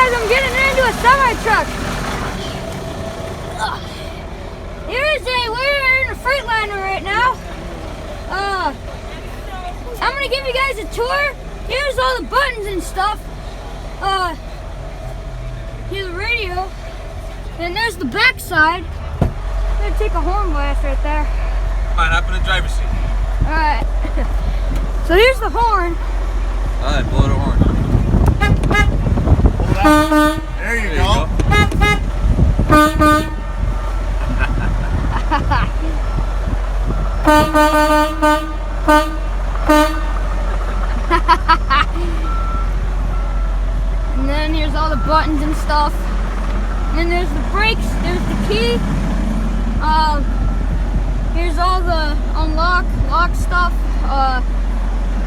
guys, I'm getting into a semi-truck. We're in a Freightliner right now. I'm gonna give you guys a tour. Here's all the buttons and stuff. Here's the radio. And there's the back side. I'm gonna take a horn blast right there. Come on, hop in the driver's seat. Alright. So here's the horn. Alright, blow the horn. There you go. And then here's all the buttons and stuff. And then there's the brakes, there's the key. Here's all the lock stuff.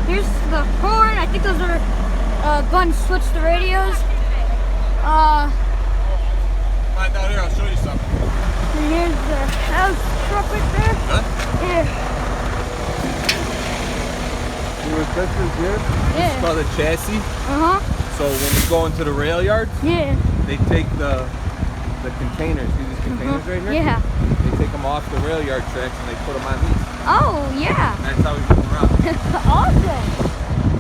Here's the horn. I think those are buttons to switch the radios. Come on down here, I'll show you something. And here's the house truck right there. Good? Yeah. See what this is here? Yeah. It's called a chassis. Uh-huh. So when we go into the rail yards, Yeah. they take the containers. See these containers right here? Yeah. They take them off the rail yard tracks and they put them on these. Oh, yeah. And that's how we move them around. Awesome.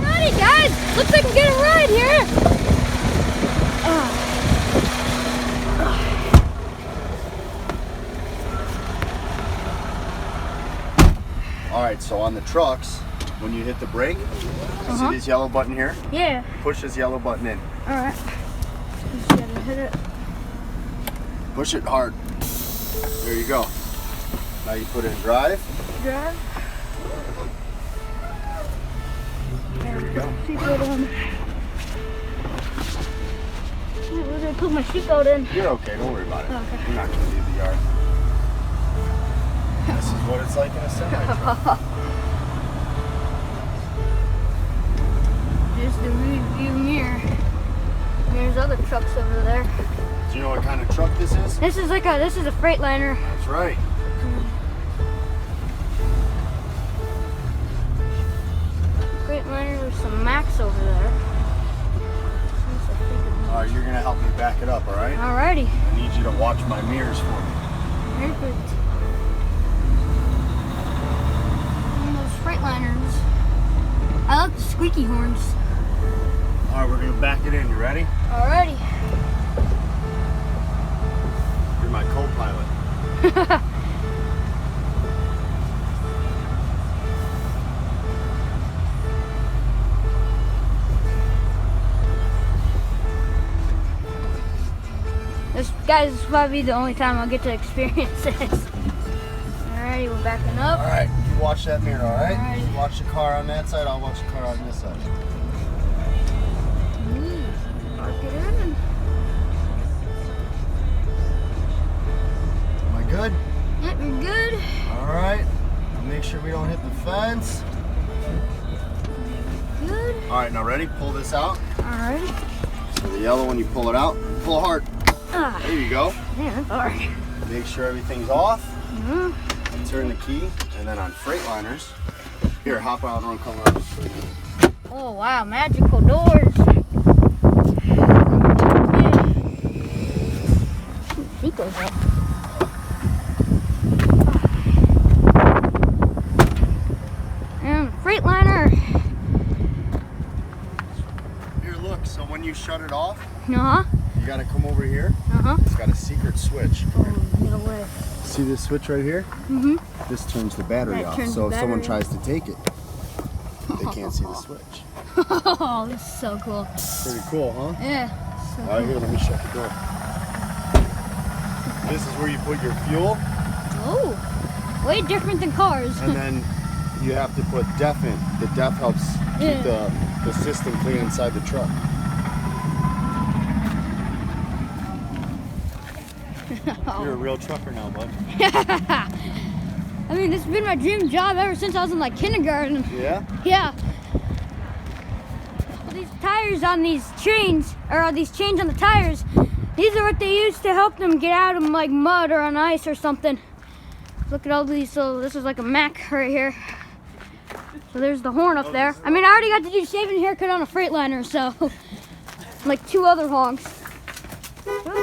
Alrighty, guys. Looks like I can get a ride here. All right, so on the trucks, when you hit the brake, see this yellow button here? Yeah. Push this yellow button in. Alright. Just gotta hit it. Push it hard. There you go. Now you put it in drive. Drive. There you go. Seatbelt on. Where did I put my seatbelt in? You're okay, don't worry about it. Okay. You're not gonna leave the yard. This is what it's like in a semi-truck. Just the rear view mirror. There's other trucks over there. Do you know what kind of truck this is? This is a Freightliner. That's right. Freightliner, there's some Max over there. All right, you're gonna help me back it up, all right? Alrighty. I need you to watch my mirrors for me. Perfect. And those Freightliners. I like the squeaky horns. All right, we're gonna back it in. You ready? Alrighty. You're my co-pilot. Guys, this is probably the only time I'll get to experience this. Alrighty, we're backing up. All right, you watch that mirror, all right? Alright. You watch the car on that side, I'll watch the car on this side. Park it in. Am I good? Yep, you're good. All right. Make sure we don't hit the fence. Good. All right, now ready? Pull this out. Alrighty. So the yellow one, you pull it out. Pull hard. Ah, There you go. man, that's hard. Make sure everything's off. Mhm. And turn the key. And then on Freightliners, here, hop out and run, come around. Oh wow, magical doors. Yeah. Seat goes up. And Freightliner. Here, look. So when you shut it off, Uh-huh. you got to come over here. Uh-huh. It's got a secret switch. Oh, no way. See this switch right here? Mm-hmm. This turns the battery That off. turns So the if someone battery tries to take it, they can't see the switch. Oh, this is so cool. Pretty cool, huh? Yeah. So All right, here, let me shut the door. This is where you put your fuel, Oh, way different than cars. and then you have to put DEF in. The DEF helps keep the system clean inside the truck. You're a real trucker now, bud. I mean, this has been my dream job ever since I was in like kindergarten. Yeah? Yeah. These tires on these chains, or these chains on the tires, these are what they use to help them get out of like mud or on ice or something. Look at all these. So this is like a Mac right here. So there's the horn up there. I mean, I already got to do shaving haircut on a Freightliner, so like 2 other honks. Ooh.